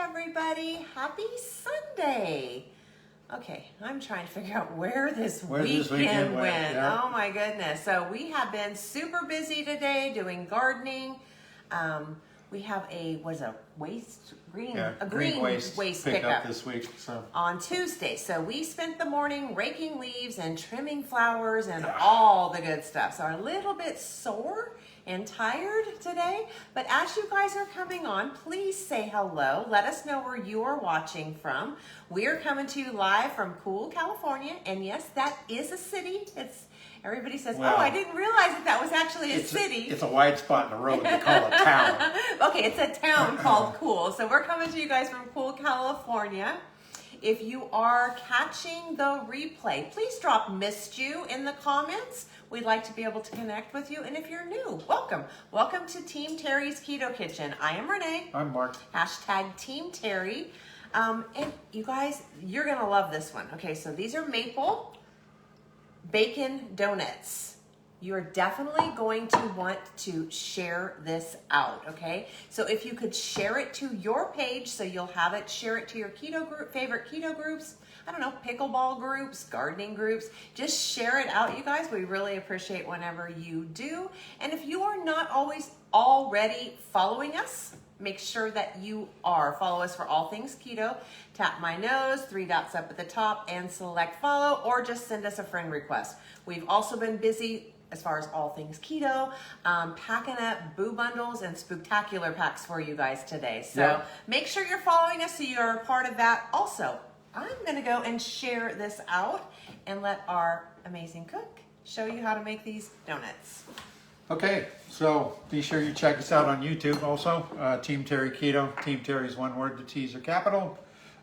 everybody. Happy Sunday. Okay, I'm trying to figure out where this weekend went. Yeah. Oh my goodness. So we have been super busy today doing gardening. We have a green waste pickup this week. So on Tuesday. So we spent the morning raking leaves and trimming flowers and all the good stuff. So we're a little bit sore and tired today, but as you guys are coming on, please say hello. Let us know where you are watching from. We are coming to you live from Cool, California, and yes, that is a city. Everybody says, well, oh, I didn't realize that was actually a city. It's a wide spot in the road. They call it a town. Okay, it's a town called Cool. So we're coming to you guys from Cool, California. If you are catching the replay, please drop "missed you" in the comments. We'd like to be able to connect with you. And if you're new, welcome. Welcome to Team Terry's Keto Kitchen. I am Renee. I'm Mark. Hashtag Team Terry. And you guys, you're going to love this one. Okay, so these are maple bacon donuts. You're definitely going to want to share this out, okay? So if you could share it to your page, so you'll have it, share it to your keto group, favorite keto groups, I don't know, pickleball groups, gardening groups, just share it out, you guys. We really appreciate whenever you do. And if you are not always already following us, make sure that you are. Follow us for all things keto. Tap my nose, 3 dots up at the top, and select follow, or just send us a friend request. We've also been busy as far as all things keto, packing up boo bundles and spooktacular packs for you guys today. So make sure you're following us so you're a part of that. Also, I'm gonna go and share this out and let our amazing cook show you how to make these donuts. Okay, so be sure you check us out on YouTube also. Team Terry Keto. Team Terry is one word, the T's are capital.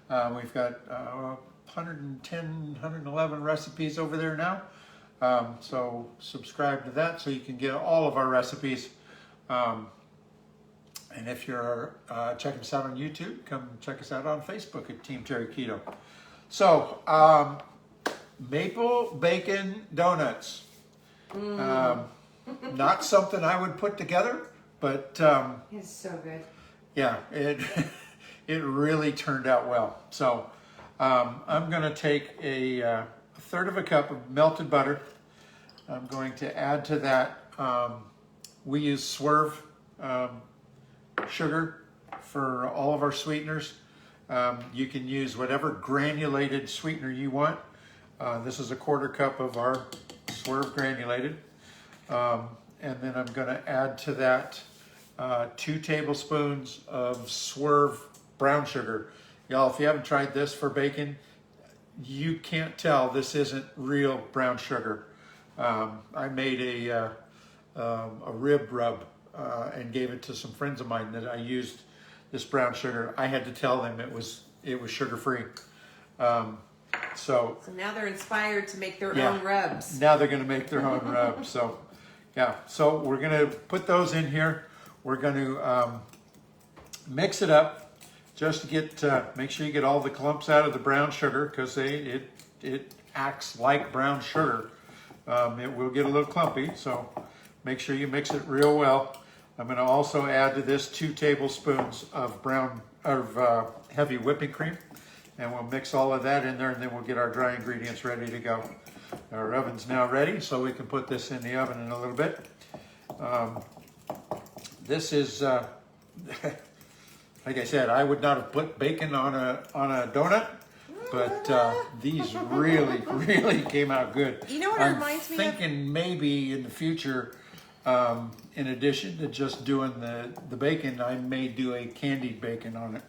We've got 110, 111 recipes over there now. So subscribe to that so you can get all of our recipes. And if you're checking us out on YouTube, come check us out on Facebook at Team Terry Keto. So, maple bacon donuts. Not something I would put together, but It's so good. yeah, it really turned out well. So I'm going to take a third of a cup of melted butter. I'm going to add to that, we use Swerve sugar for all of our sweeteners. You can use whatever granulated sweetener you want. This is a 1/4 cup of our Swerve granulated. And then I'm going to add to that 2 tablespoons of Swerve brown sugar. Y'all, if you haven't tried this for bacon, you can't tell this isn't real brown sugar. I made a rib rub and gave it to some friends of mine that I used this brown sugar. I had to tell them it was sugar-free. So now they're inspired to make their own rubs. Now they're going to make their own rubs. So yeah, so we're going to put those in here. We're going to mix it up just to get make sure you get all the clumps out of the brown sugar, because it acts like brown sugar. It will get a little clumpy, so make sure you mix it real well. I'm going to also add to this 2 tablespoons of heavy whipping cream, and we'll mix all of that in there, and then we'll get our dry ingredients ready to go. Our oven's now ready, so we can put this in the oven in a little bit. This is, like I said, I would not have put bacon on a donut, but these really came out good. You know what it reminds me of? I'm thinking maybe in the future, in addition to just doing the bacon, I may do a candied bacon on it.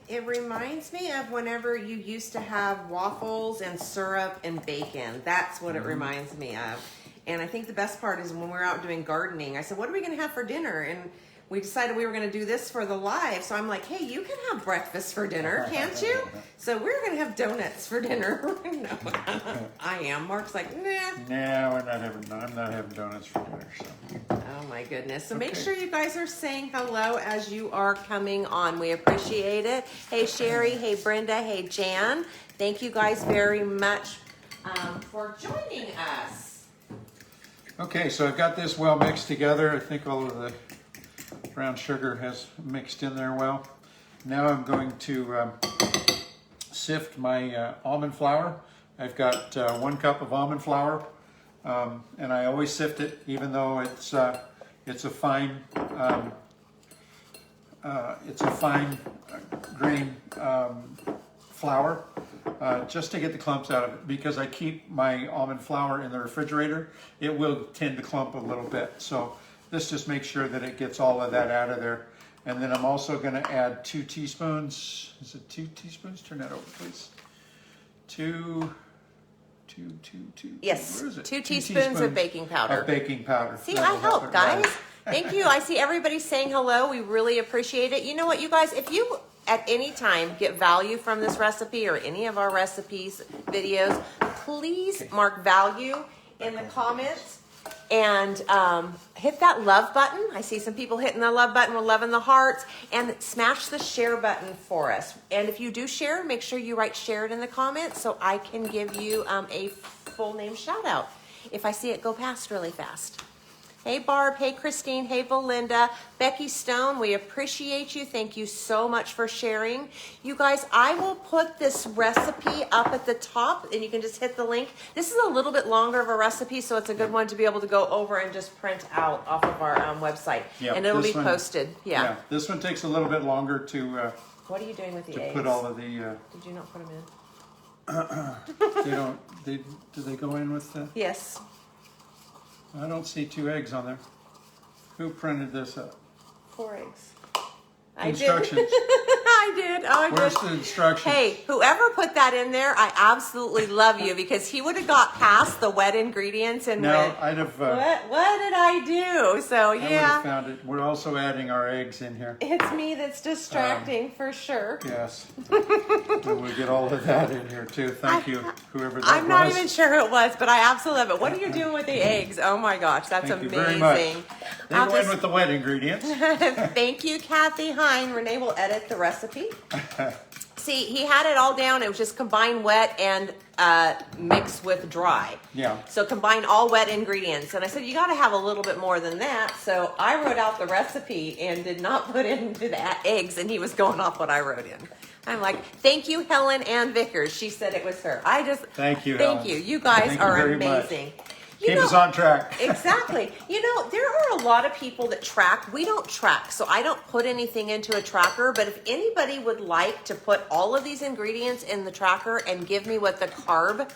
It reminds me of whenever you used to have waffles and syrup and bacon. That's what it reminds me of. And I think the best part is when we're out doing gardening, I said, what are we going to have for dinner? And we decided we were going to do this for the live. So I'm like, hey, you can have breakfast for dinner, can't you? So we're going to have donuts for dinner. No, I am. Mark's like, nah. No, I'm not having donuts for dinner. So. Oh my goodness. So make sure you guys are saying hello as you are coming on. We appreciate it. Hey, Sherry. Hey, Brenda. Hey, Jan. Thank you guys very much for joining us. Okay, so I've got this well mixed together. I think all of Brown sugar has mixed in there well. Now I'm going to sift my almond flour. I've got 1 cup of almond flour, and I always sift it, even though it's a fine grain flour, just to get the clumps out of it. Because I keep my almond flour in the refrigerator, it will tend to clump a little bit. So this just makes sure that it gets all of that out of there. And then I'm also going to add 2 teaspoons. Is it 2 teaspoons? Turn that over, please. Two. Yes, Where is it? 2 teaspoons of baking powder. Of baking powder. See, That'll I help, it guys. rise. Thank you. I see everybody saying hello. We really appreciate it. You know what, you guys, if you at any time get value from this recipe or any of our recipes, videos, please mark value in the comments and hit that love button. I see some people hitting the love button. We're loving the hearts. And smash the share button for us. And if you do share, make sure you write share it in the comments so I can give you a full name shout out if I see it go past really fast. Hey Barb, hey Christine, hey Belinda, Becky Stone, we appreciate you. Thank you so much for sharing. You guys, I will put this recipe up at the top and you can just hit the link. This is a little bit longer of a recipe, so it's a good one to be able to go over and just print out off of our website. Yep, and it'll be one, posted. Yeah. This one takes a little bit longer to What are you doing with the eggs? put all of the... Did you not put them in? they don't... do they go in with the... Yes. I don't see 2 eggs on there. Who printed this up? 4 eggs. I Instructions. did. I did. Oh, I Where's did. the instructions? Hey, whoever put that in there, I absolutely love you because he would have got past the wet ingredients and No, went, I'd have... what did I do? So, I would have yeah, found it. We're also adding our eggs in here. it's me that's distracting for sure. Yes. And we'll get all of that in here too. Thank you, whoever that was. I'm not even sure who it was, but I absolutely love it. What are you doing with the eggs? Oh my gosh, that's Thank amazing. you very much. They go in with the wet ingredients. Thank you, Kathy Hine. Renee will edit the recipe. See, he had it all down. It was just combine wet and mix with dry. Yeah. So combine all wet ingredients. And I said, you got to have a little bit more than that. So I wrote out the recipe and did not put in the eggs. And he was going off what I wrote in. I'm like, thank you, Helen Ann Vickers. She said it was her. Thank you, Thank Helen. you. You guys Thank you are very much. amazing. Keep us on track. Exactly. You know, there are a lot of people that track. We don't track, so I don't put anything into a tracker. But if anybody would like to put all of these ingredients in the tracker and give me what the carb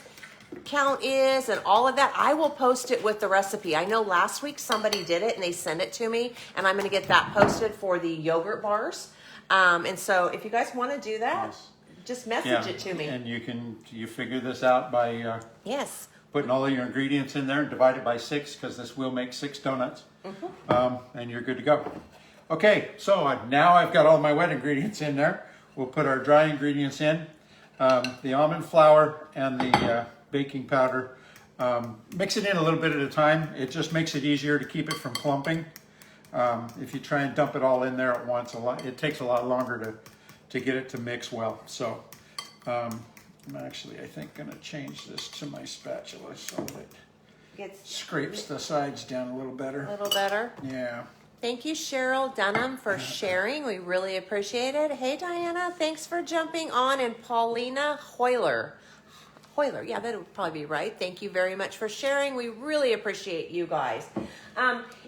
count is and all of that, I will post it with the recipe. I know last week somebody did it and they sent it to me, and I'm going to get that posted for the yogurt bars. And so if you guys want to do that, Yes. just message it to me. And you figure this out by Yes. putting all of your ingredients in there and divide it by 6, because this will make 6 donuts. And you're good to go. Okay, so now I've got all my wet ingredients in there. We'll put our dry ingredients in. The almond flour and the baking powder. Mix it in a little bit at a time. It just makes it easier to keep it from clumping. If you try and dump it all in there at once, it takes a lot longer to get it to mix well. So I'm actually, I think, going to change this to my spatula so that it scrapes the sides down a little better. A little better. Yeah. Thank you, Cheryl Dunham, for sharing. We really appreciate it. Hey, Diana, thanks for jumping on. And Paulina Hoyler, yeah, that would probably be right. Thank you very much for sharing. We really appreciate you guys.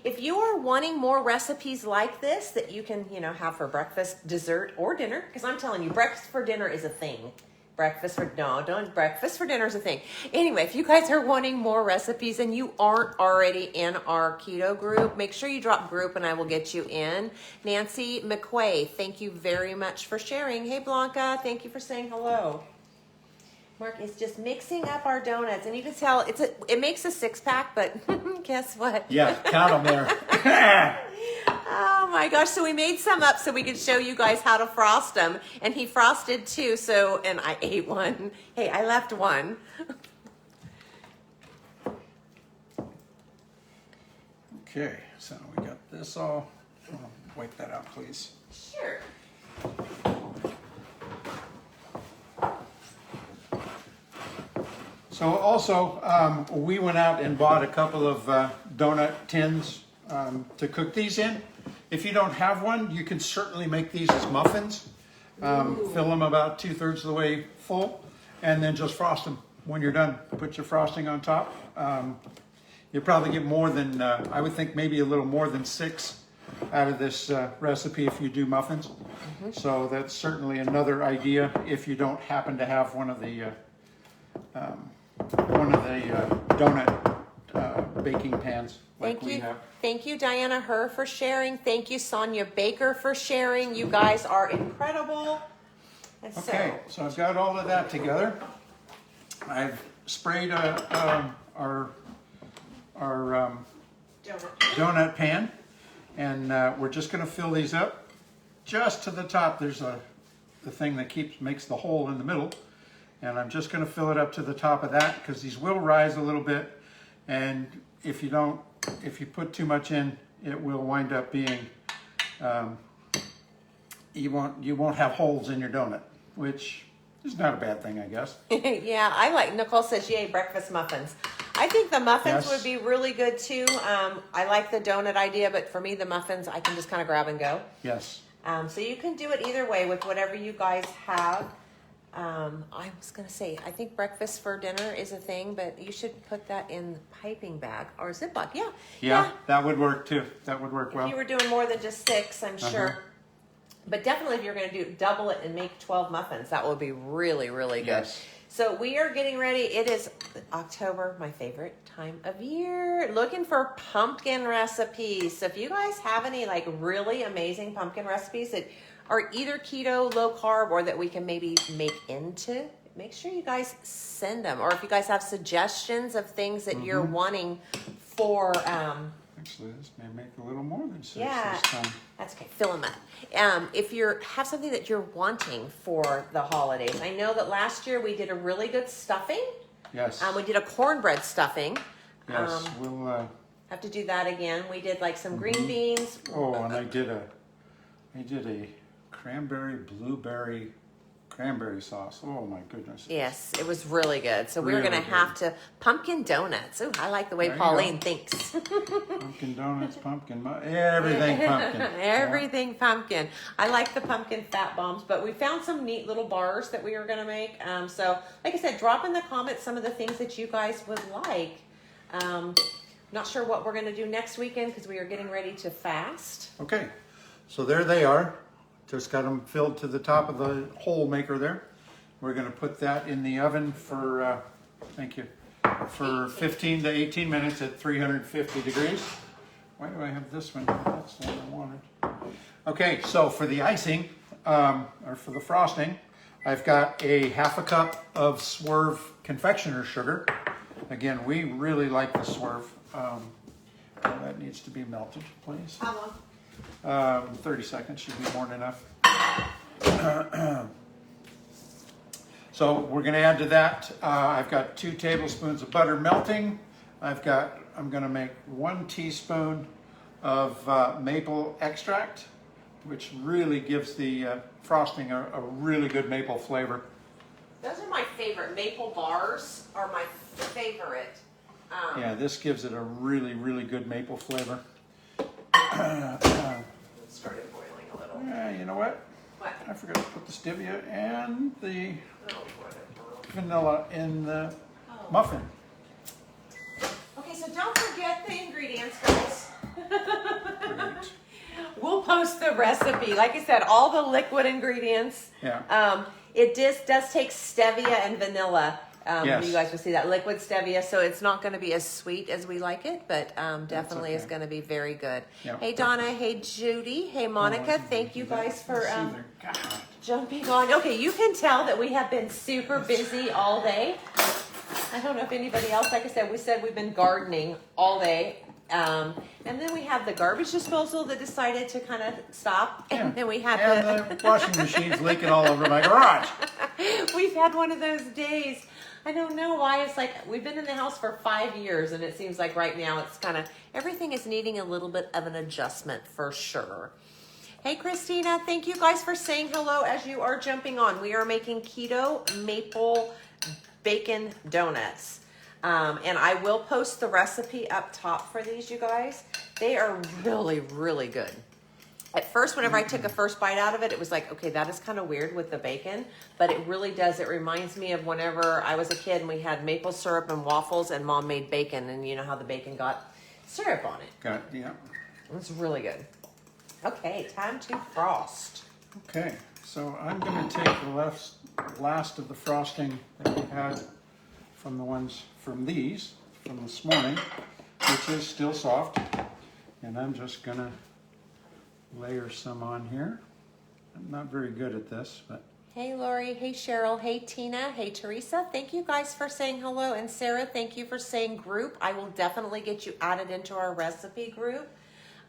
If you are wanting more recipes like this that you can, have for breakfast, dessert, or dinner, because I'm telling you, breakfast for dinner is a thing. Breakfast for dinner is a thing. Anyway, if you guys are wanting more recipes and you aren't already in our keto group, make sure you drop group and I will get you in. Nancy McQuay, thank you very much for sharing. Hey Blanca, thank you for saying hello. Mark is just mixing up our donuts, and you can tell it makes a 6-pack, but guess what? Yeah, count them there. Oh my gosh, so we made some up so we could show you guys how to frost them, and he frosted 2, and I ate 1. Hey, I left 1. Okay, so we got this all. Wipe that out, please. Sure. So also, we went out and bought a couple of donut tins to cook these in. If you don't have one, you can certainly make these as muffins. Fill them about 2/3 of the way full, and then just frost them when you're done. Put your frosting on top. You'll probably get more than, I would think maybe a little more than 6 out of this recipe if you do muffins. So that's certainly another idea if you don't happen to have one of the donut baking pans like we have. Thank you, Diana Herr, for sharing. Thank you, Sonia Baker, for sharing. You guys are incredible. And Okay, so I've got all of that together. I've sprayed our donut pan, and we're just going to fill these up just to the top. There's the thing that makes the hole in the middle, and I'm just going to fill it up to the top of that because these will rise a little bit, and if you put too much in, it will wind up being you won't have holes in your donut, which is not a bad thing, I guess. Yeah, I like, Nicole says, yay, breakfast muffins. I think the muffins would be really good too. I like the donut idea, but for me, the muffins, I can just kind of grab and go. Yes. So you can do it either way with whatever you guys have. I was going to say, I think breakfast for dinner is a thing, but you should put that in piping bag or Ziploc. Yeah, that would work too. That would work well. If you were doing more than just 6, I'm sure. But definitely if you're going to double it and make 12 muffins, that would be really, really good. Yes. So we are getting ready. It is October, my favorite time of year. Looking for pumpkin recipes. So if you guys have any like really amazing pumpkin recipes that are either keto, low carb, or that we can maybe make into, make sure you guys send them. Or if you guys have suggestions of things that you're wanting for actually, this may make a little more than 6 yeah, this time. that's okay. Fill them up. If you have something that you're wanting for the holidays, I know that last year we did a really good stuffing. Yes. We did a cornbread stuffing. Yes, we'll have to do that again. We did like some green beans. Oh, and I did a blueberry cranberry sauce. Oh my goodness. Yes, it was really good. So we're Really going to have to pumpkin donuts. Oh, I like the way There you Pauline go. thinks. Pumpkin donuts, everything pumpkin. Everything pumpkin. I like the pumpkin fat bombs, but we found some neat little bars that we were going to make. So like I said, drop in the comments some of the things that you guys would like. Not sure what we're going to do next weekend because we are getting ready to fast. Okay, so there they are. Just got them filled to the top of the hole maker there. We're going to put that in the oven for, thank you, for 15 to 18 minutes at 350 degrees. Why do I have this one? That's the one I wanted. Okay, so for the icing, or for the frosting, I've got a 1/2 cup of Swerve confectioner sugar. Again, we really like the Swerve. That needs to be melted, please. How long? 30 seconds should be more than enough. So we're going to add to that. I've got 2 tablespoons of butter melting. I'm going to make 1 teaspoon of maple extract, which really gives the frosting a really good maple flavor. Those are my favorite. Maple bars are my favorite. Yeah, this gives it a really, really good maple flavor. It started boiling a little. Yeah, you know what? What? I forgot to put the stevia and the Oh, whatever. vanilla in the muffin. Okay, so don't forget the ingredients, guys. Great. We'll post the recipe. Like I said, all the liquid ingredients. Yeah. It just does take stevia and vanilla. Yes. You guys will see that liquid stevia, so it's not going to be as sweet as we like it, but definitely is going to be very good. Yep. Hey Donna, hey Judy, hey Monica, thank you guys for God. jumping on. Okay, you can tell that we have been super busy all day. I don't know if anybody else, like I said, we've been gardening all day. And then we have the garbage disposal that decided to kind of stop. And Yeah. then we have And the washing machine's leaking all over my garage. We've had one of those days. I don't know why. It's like we've been in the house for 5 years, and it seems like right now it's kind of everything is needing a little bit of an adjustment for sure. Hey, Christina, thank you guys for saying hello as you are jumping on. We are making Keto Maple Bacon Donuts. And I will post the recipe up top for these, you guys. They are really, really good. At first, whenever I took a first bite out of it, it was like, okay, that is kind of weird with the bacon, but it really does. It reminds me of whenever I was a kid and we had maple syrup and waffles and Mom made bacon, and you know how the bacon got syrup on it. Yeah. It's really good. Okay, time to frost. Okay, so I'm going to take the last of the frosting that we had from from this morning, which is still soft, and I'm just going to layer some on here. I'm not very good at this, but Hey Lori, hey Cheryl, hey Tina, hey Teresa. Thank you guys for saying hello. And Sarah, thank you for saying group. I will definitely get you added into our recipe group.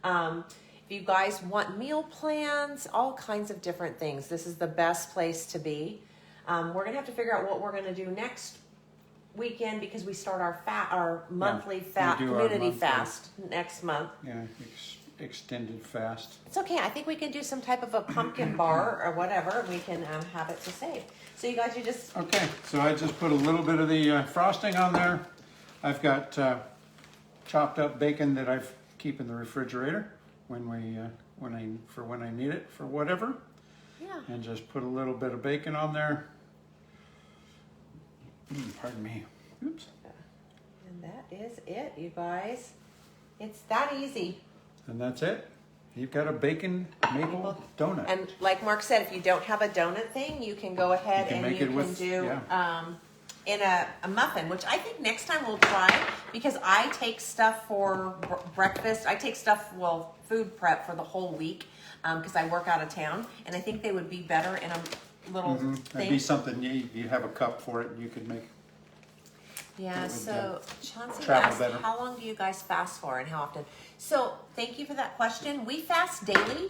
If you guys want meal plans, all kinds of different things, this is the best place to be. We're going to have to figure out what we're going to do next weekend because we start our monthly community fast next month. yeah, extended fast. It's okay. I think we can do some type of a pumpkin bar or whatever. We can have it to save. So you guys, you just... Okay, so I just put a little bit of the frosting on there. I've got chopped up bacon that I keep in the refrigerator when I need it for whatever. Yeah. And just put a little bit of bacon on there. Pardon me. Oops. And that is it, you guys. It's that easy. And that's it. You've got a bacon maple donut. And like Mark said, if you don't have a donut thing, you can go ahead and you can do in a muffin, which I think next time we'll try because I take stuff for breakfast. I take stuff, food prep for the whole week because I work out of town, and I think they would be better in a little thing. That'd be something you have a cup for it and you could make. Yeah, so Chauncey travel asked, better. how long do you guys fast for and how often? So thank you for that question. We fast daily.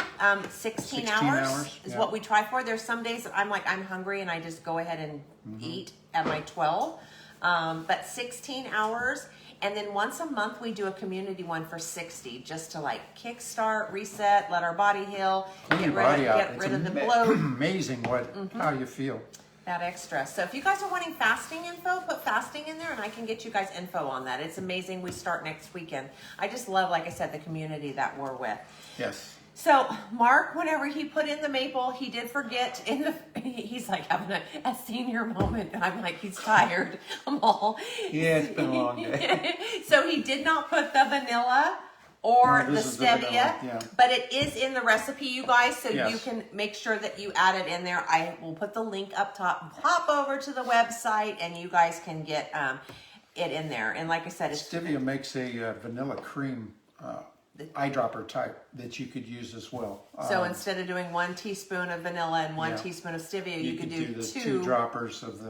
16 hours is what we try for. There's some days that I'm hungry and I just go ahead and eat at my 12. But 16 hours. And then once a month we do a community one for 60 just to kickstart, reset, let our body heal, get rid of the bloat. Amazing how you feel. That extra. So if you guys are wanting fasting info, put fasting in there and I can get you guys info on that. It's amazing. We start next weekend. I just love, like I said, the community that we're with. Yes. So Mark, whenever he put in the maple, he did forget he's like having a senior moment. I'm like, he's tired. I'm all. Yeah, it's been a long day. So he did not put the vanilla or the stevia, but it is in the recipe, you guys, so you can make sure that you add it in there. I will put the link up top. Hop over to the website, and you guys can get it in there. And like I said, stevia makes a vanilla cream eyedropper type that you could use as well. So instead of doing 1 teaspoon of vanilla and 1 teaspoon of stevia, you could do the two droppers of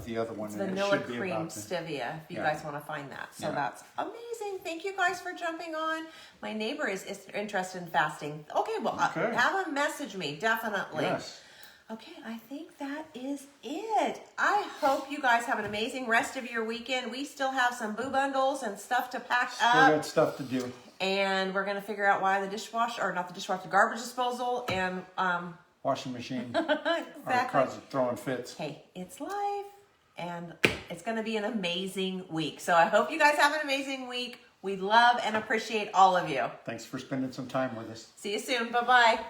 the other one. It's vanilla cream stevia, if you guys want to find that. So that's amazing. Thank you guys for jumping on. My neighbor is interested in fasting. Okay, well, have him message me, definitely. Yes. Okay, I think that is it. I hope you guys have an amazing rest of your weekend. We still have some boo bundles and stuff to pack up. Still got stuff to do. And we're going to figure out why the garbage disposal and washing machine exactly. are throwing fits. Hey, it's life, and it's going to be an amazing week. So I hope you guys have an amazing week. We love and appreciate all of you. Thanks for spending some time with us. See you soon. Bye-bye.